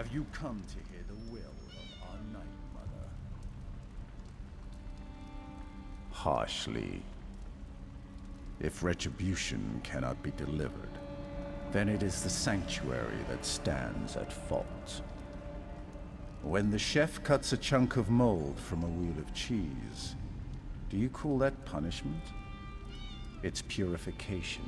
Have you come to hear the will of our Night Mother? Harshly. If retribution cannot be delivered, then it is the sanctuary that stands at fault. When the chef cuts a chunk of mold from a wheel of cheese, do you call that punishment? It's purification.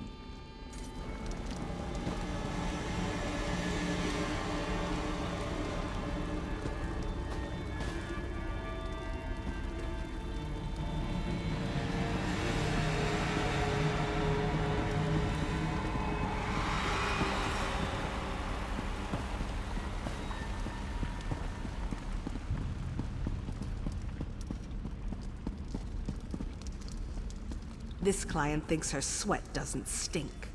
This client thinks her sweat doesn't stink.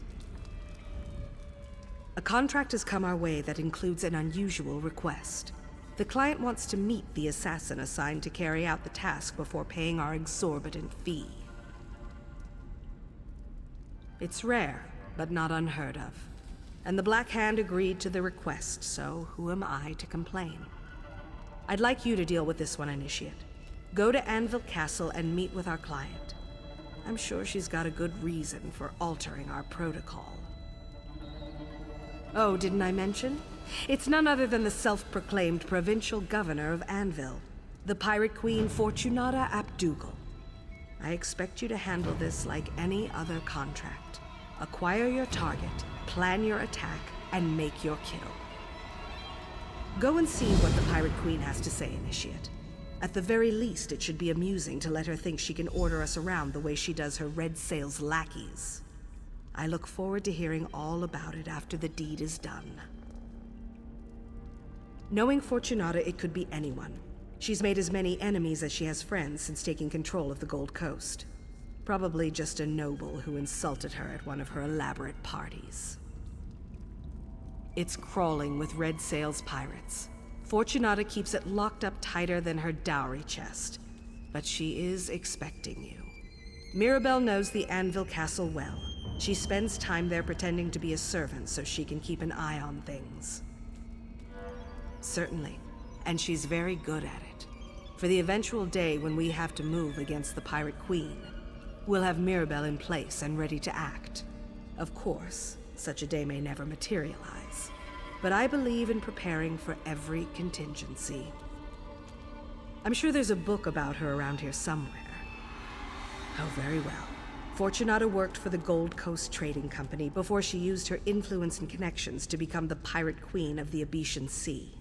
A contract has come our way that includes an unusual request. The client wants to meet the assassin assigned to carry out the task before paying our exorbitant fee. It's rare, but not unheard of. And the Black Hand agreed to the request, so who am I to complain? I'd like you to deal with this one, Initiate. Go to Anvil Castle and meet with our client. I'm sure she's got a good reason for altering our protocol. Oh, didn't I mention? It's none other than the self-proclaimed provincial governor of Anvil, the Pirate Queen Fortunata Abdugal. I expect you to handle this like any other contract. Acquire your target, plan your attack, and make your kill. Go and see what the Pirate Queen has to say, Initiate. At the very least, it should be amusing to let her think she can order us around the way she does her Red Sail's lackeys. I look forward to hearing all about it after the deed is done. Knowing Fortunata, it could be anyone. She's made as many enemies as she has friends since taking control of the Gold Coast. Probably just a noble who insulted her at one of her elaborate parties. It's crawling with Red Sail's pirates. Fortunata keeps it locked up tighter than her dowry chest, but she is expecting you. Mirabelle knows the Anvil Castle well. She spends time there pretending to be a servant so she can keep an eye on things. Certainly, and she's very good at it. For the eventual day when we have to move against the Pirate Queen, we'll have Mirabelle in place and ready to act. Of course, such a day may never materialize. But I believe in preparing for every contingency. I'm sure there's a book about her around here somewhere. Oh, very well. Fortunata worked for the Gold Coast Trading Company before she used her influence and connections to become the Pirate Queen of the Abetian Sea.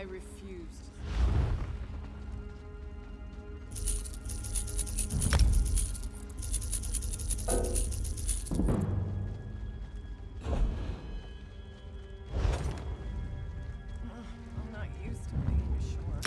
I refused. I'm not used to being ashore.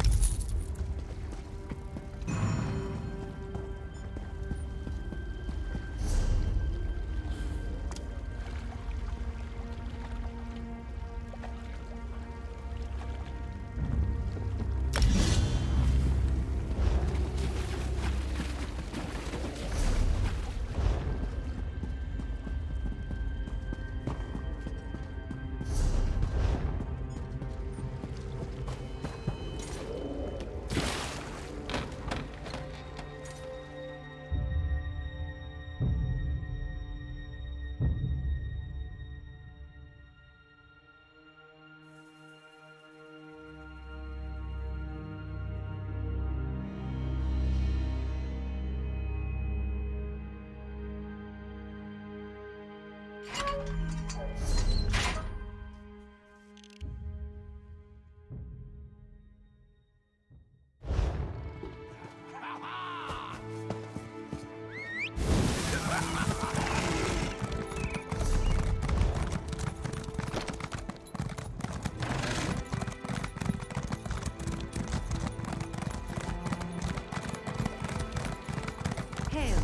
Hail.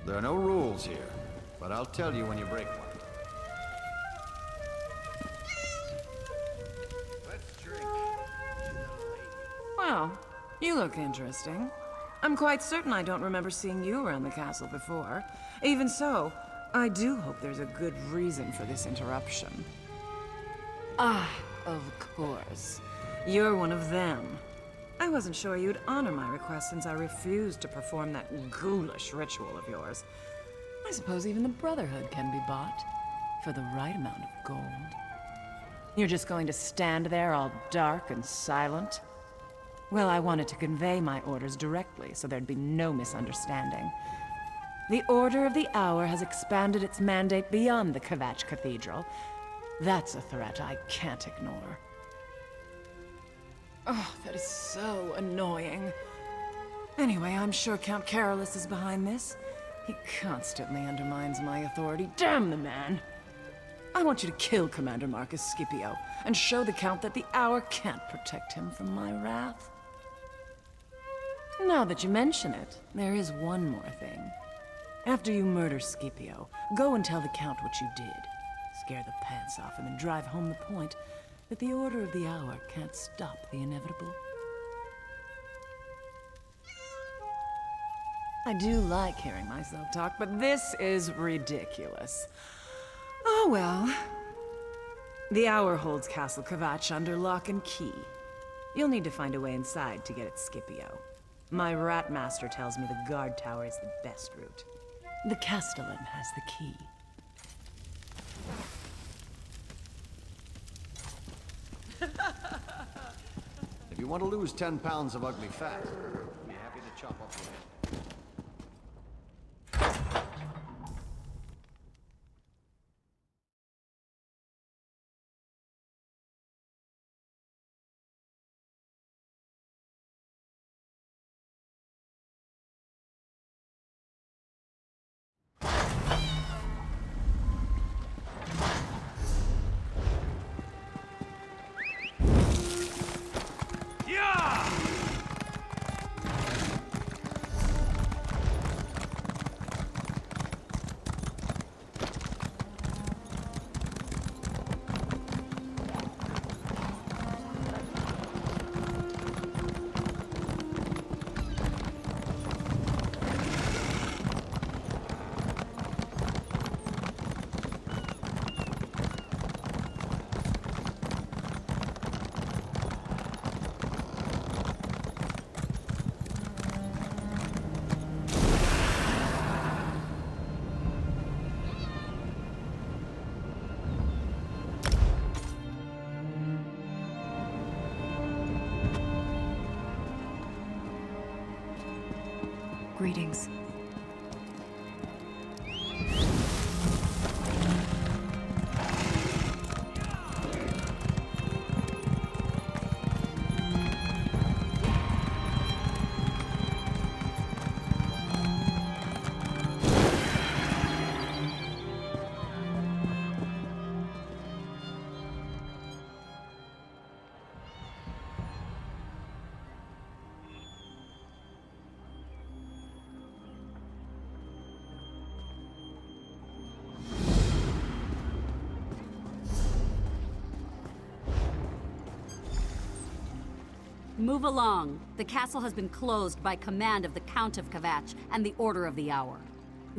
There are no rules here, but I'll tell you when you break one. Let's drink. Well, you look interesting. I'm quite certain I don't remember seeing you around the castle before. Even so, I do hope there's a good reason for this interruption. Ah, of course. You're one of them. I wasn't sure you'd honor my request since I refused to perform that ghoulish ritual of yours. I suppose even the Brotherhood can be bought for the right amount of gold. You're just going to stand there all dark and silent? Well, I wanted to convey my orders directly so there'd be no misunderstanding. The Order of the Hour has expanded its mandate beyond the Kvatch Cathedral. That's a threat I can't ignore. Oh, that is so annoying. Anyway, I'm sure Count Carolus is behind this. He constantly undermines my authority. Damn the man! I want you to kill Commander Marcus Scipio and show the Count that the Hour can't protect him from my wrath. Now that you mention it, there is one more thing. After you murder Scipio, go and tell the Count what you did. Scare the pants off him and drive home the point that the Order of the Hour can't stop the inevitable. I do like hearing myself talk, but this is ridiculous. Oh well. The Hour holds Castle Kvatch under lock and key. You'll need to find a way inside to get at Scipio. My rat master tells me the guard tower is the best route. The Castellan has the key. If you want to lose 10 pounds of ugly fat, I'd be happy to chop off your head. Greetings. Move along. The castle has been closed by command of the Count of Kvatch and the Order of the Hour.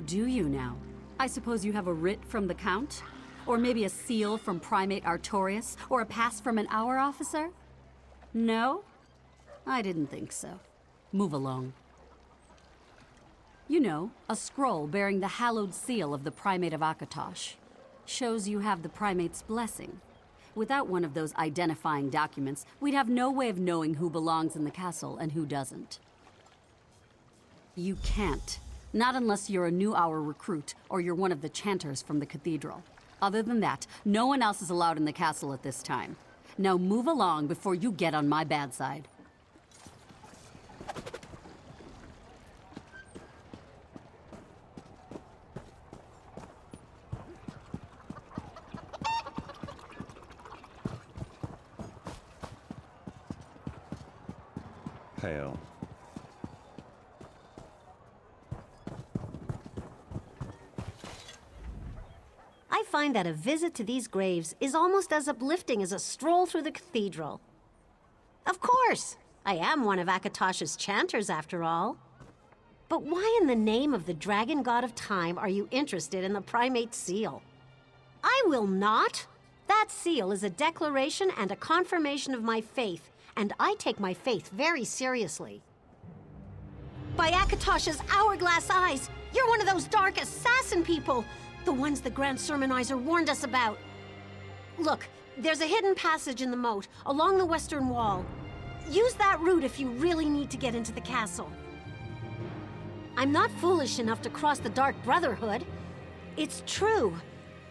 Do you now? I suppose you have a writ from the Count? Or maybe a seal from Primate Artorius? Or a pass from an Hour officer? No? I didn't think so. Move along. You know, a scroll bearing the hallowed seal of the Primate of Akatosh. Shows you have the Primate's blessing. Without one of those identifying documents, we'd have no way of knowing who belongs in the castle and who doesn't. You can't. Not unless you're a new Hour recruit, or you're one of the chanters from the cathedral. Other than that, no one else is allowed in the castle at this time. Now move along before you get on my bad side. Hail. I find that a visit to these graves is almost as uplifting as a stroll through the cathedral. Of course! I am one of Akatosh's chanters, after all. But why in the name of the dragon god of time are you interested in the Primate seal? I will not! That seal is a declaration and a confirmation of my faith, and I take my faith very seriously. By Akatosh's hourglass eyes, you're one of those dark assassin people! The ones the Grand Sermonizer warned us about. Look, there's a hidden passage in the moat, along the western wall. Use that route if you really need to get into the castle. I'm not foolish enough to cross the Dark Brotherhood. It's true.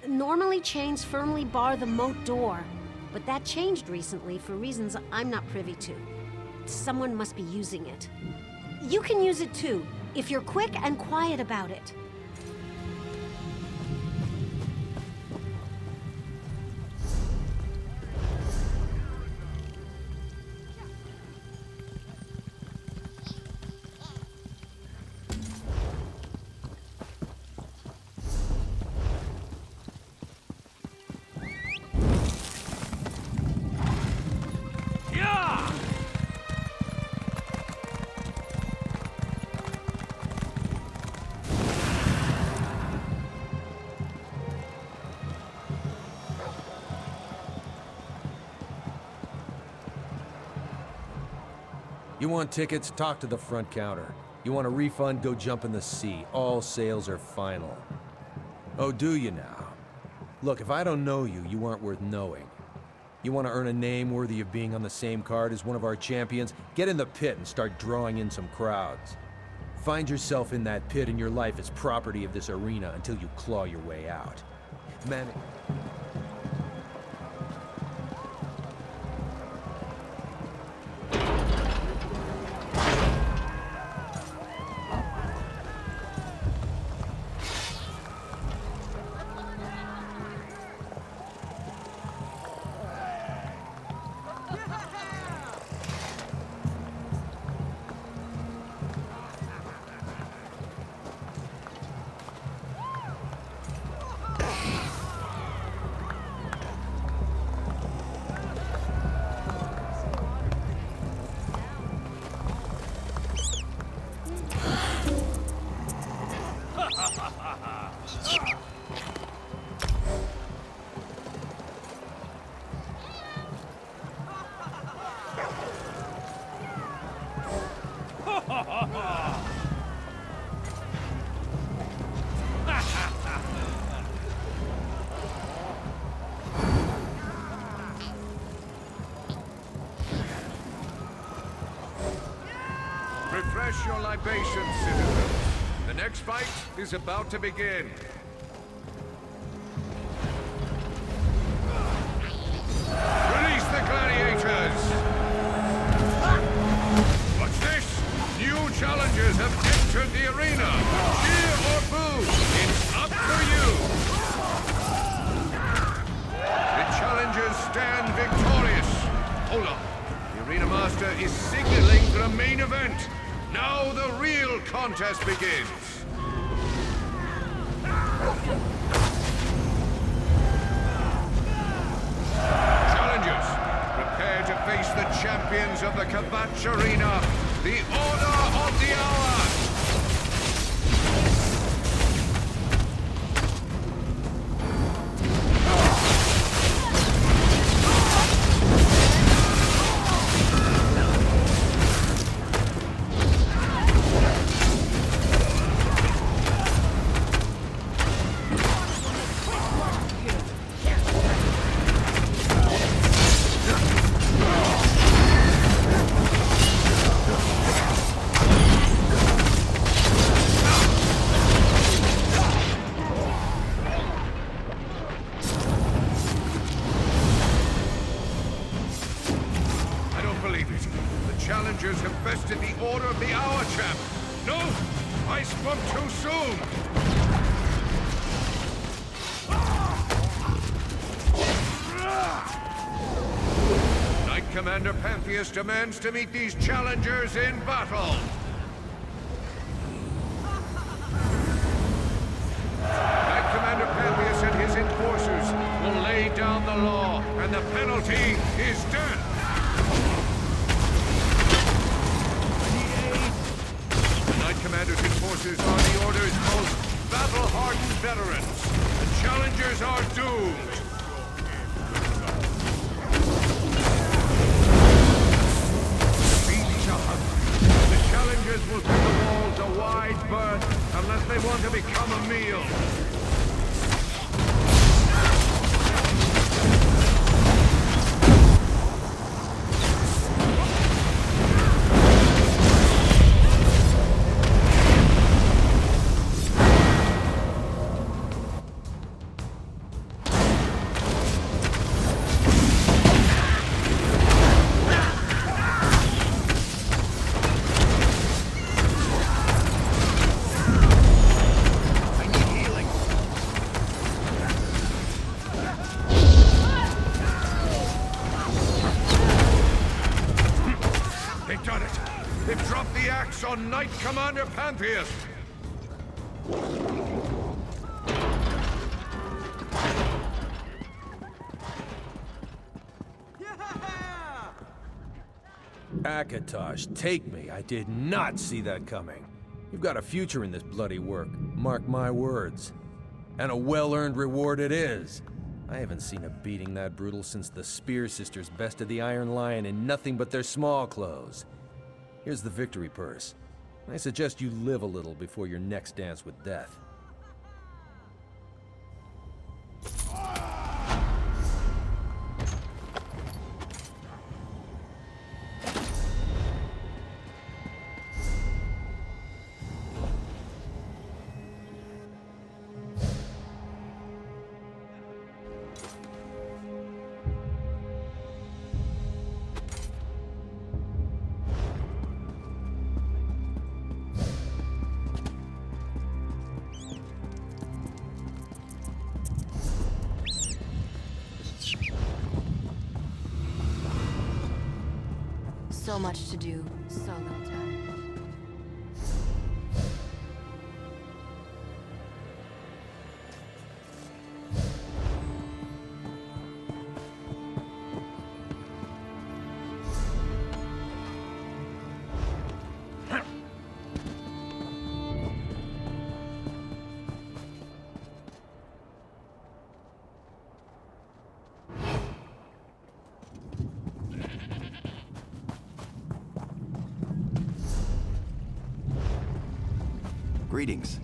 Normally chains firmly bar the moat door, but that changed recently for reasons I'm not privy to. Someone must be using it. You can use it too, if you're quick and quiet about it. You want tickets? Talk to the front counter. You want a refund? Go jump in the sea. All sales are final. Oh, do you now? Look, if I don't know you, you aren't worth knowing. You want to earn a name worthy of being on the same card as one of our champions? Get in the pit and start drawing in some crowds. Find yourself in that pit and your life is property of this arena until you claw your way out. Man... Refresh your libations, citizens. The next fight is about to begin. Release the gladiators! What's this? New challengers have entered the arena! Cheer or boo! It's up to you! The challengers stand victorious! Hold on. The arena master is signaling for a main event! Now the real contest begins! Challengers, prepare to face the champions of the Kvatch Arena, the Order of the Hour! Challengers have bested the Order of the Hour, champ! No! I spoke too soon! Knight Commander Pantheus demands to meet these challengers in battle! Knight Commander Pantheus and his enforcers will lay down the law, and the penalty is death! Commander's enforcers are the Order's most battle-hardened veterans. The challengers are doomed. Beasts are hungry. The challengers will give the walls a wide berth unless they want to become a meal. They've done it! They've dropped the axe on Knight Commander Pantheus! Akatosh, take me. I did not see that coming. You've got a future in this bloody work. Mark my words. And a well-earned reward it is. I haven't seen a beating that brutal since the Spear Sisters bested the Iron Lion in nothing but their small clothes. Here's the victory purse. I suggest you live a little before your next dance with death. So much to do, so little time. Greetings.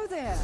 there!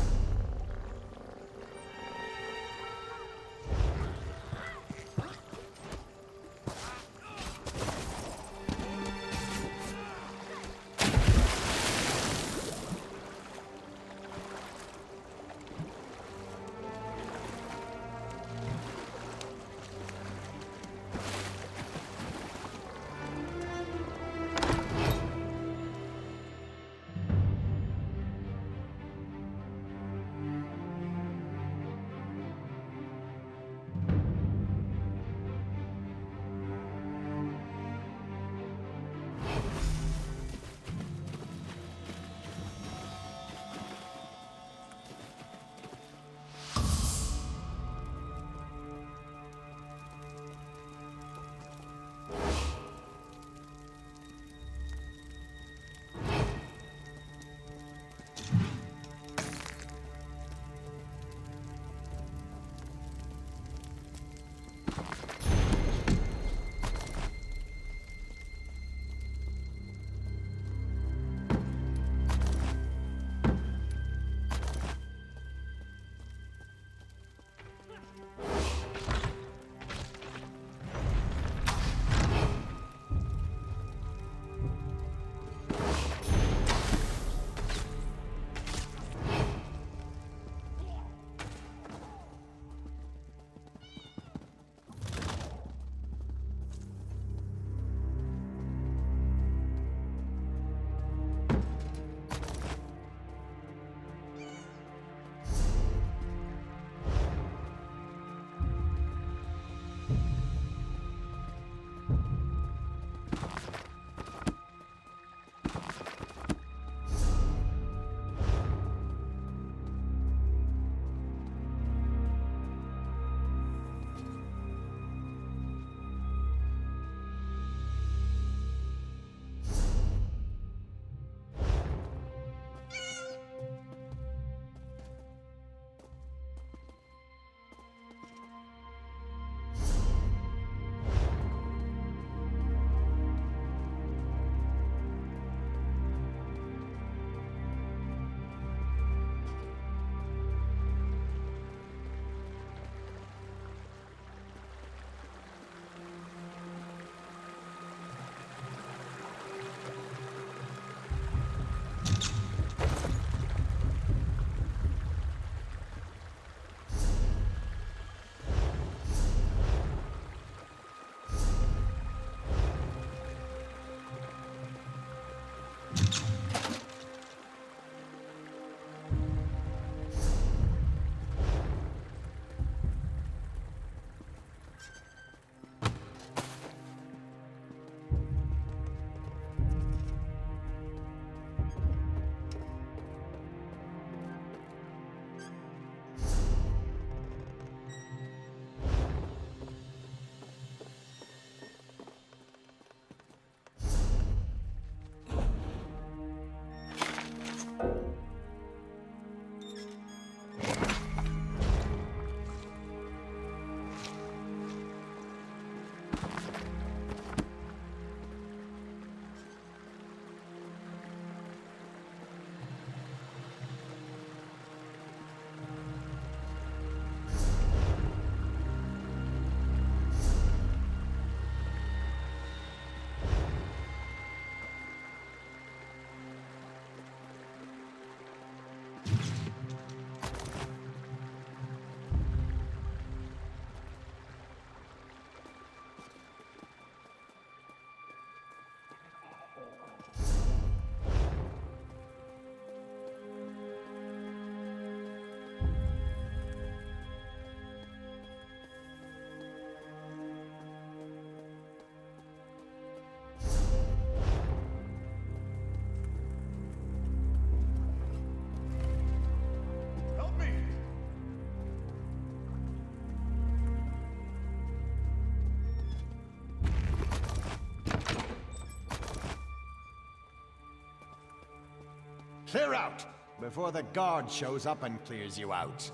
Clear out, before the guard shows up and clears you out.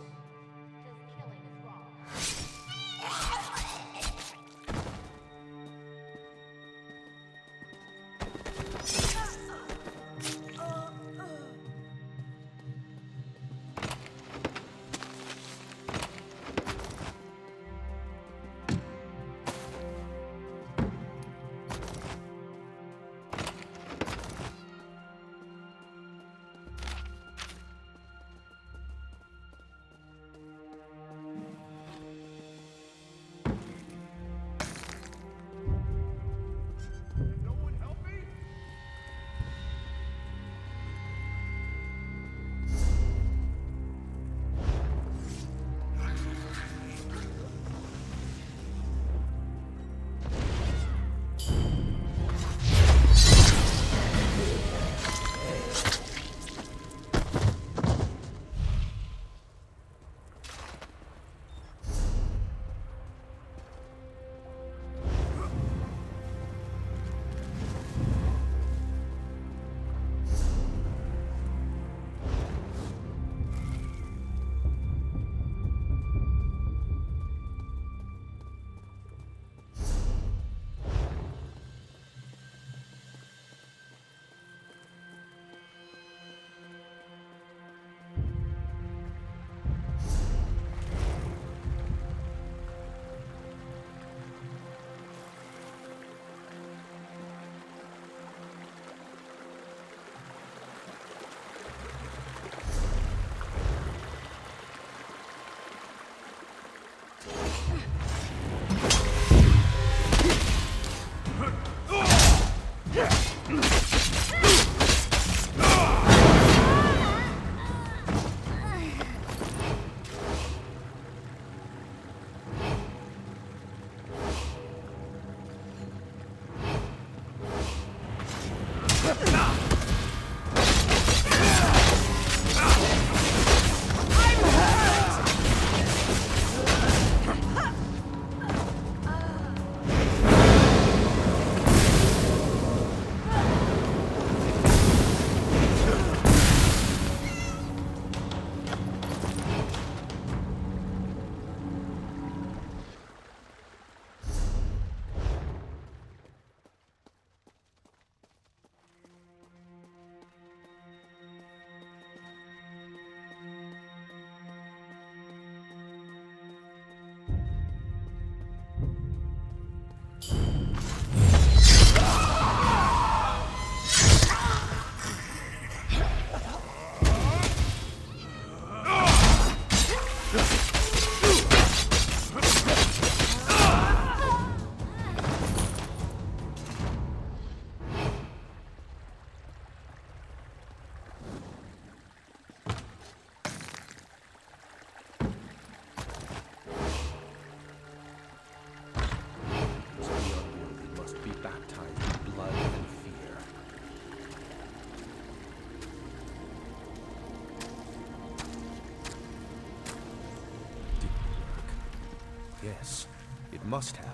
Yes, it must have.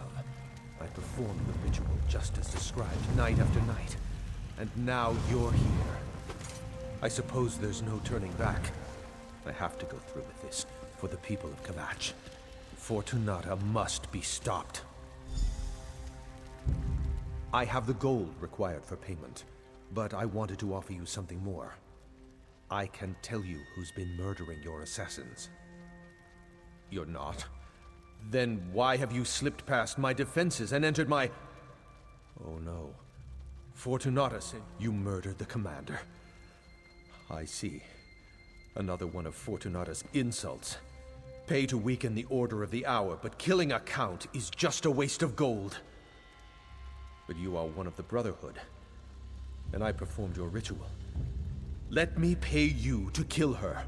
I performed the ritual just as described night after night. And now you're here. I suppose there's no turning back. I have to go through with this, for the people of Kvatch. Fortunata must be stopped. I have the gold required for payment, but I wanted to offer you something more. I can tell you who's been murdering your assassins. You're not? Then why have you slipped past my defenses and entered my... Oh no. Fortunata said you murdered the commander. I see. Another one of Fortunata's insults. Pay to weaken the Order of the Hour, but killing a count is just a waste of gold. But you are one of the Brotherhood, and I performed your ritual. Let me pay you to kill her.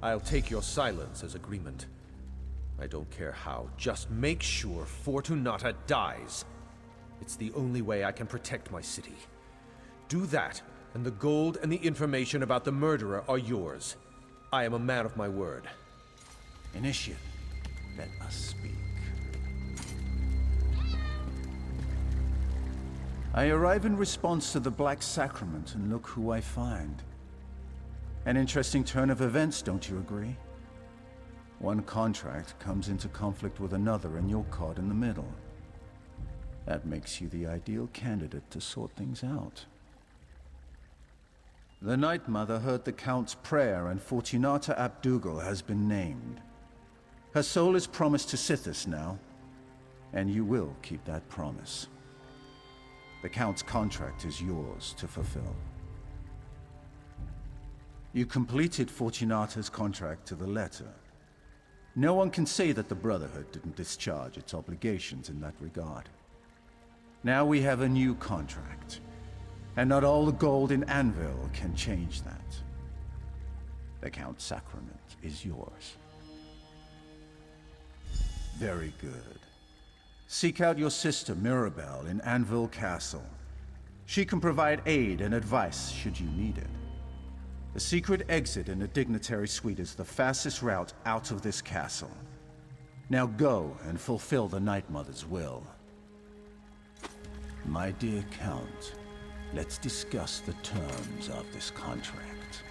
I'll take your silence as agreement. I don't care how, just make sure Fortunata dies. It's the only way I can protect my city. Do that, and the gold and the information about the murderer are yours. I am a man of my word. Initiate, let us speak. I arrive in response to the Black Sacrament, and look who I find. An interesting turn of events, don't you agree? One contract comes into conflict with another, and you're caught in the middle. That makes you the ideal candidate to sort things out. The Night Mother heard the Count's prayer, and Fortunata Abdugal has been named. Her soul is promised to Sithis now, and you will keep that promise. The Count's contract is yours to fulfill. You completed Fortunata's contract to the letter. No one can say that the Brotherhood didn't discharge its obligations in that regard. Now we have a new contract, and not all the gold in Anvil can change that. The Count's sacrament is yours. Very good. Seek out your sister Mirabelle in Anvil Castle. She can provide aid and advice should you need it. The secret exit in the dignitary suite is the fastest route out of this castle. Now go and fulfill the Night Mother's will. My dear Count, let's discuss the terms of this contract.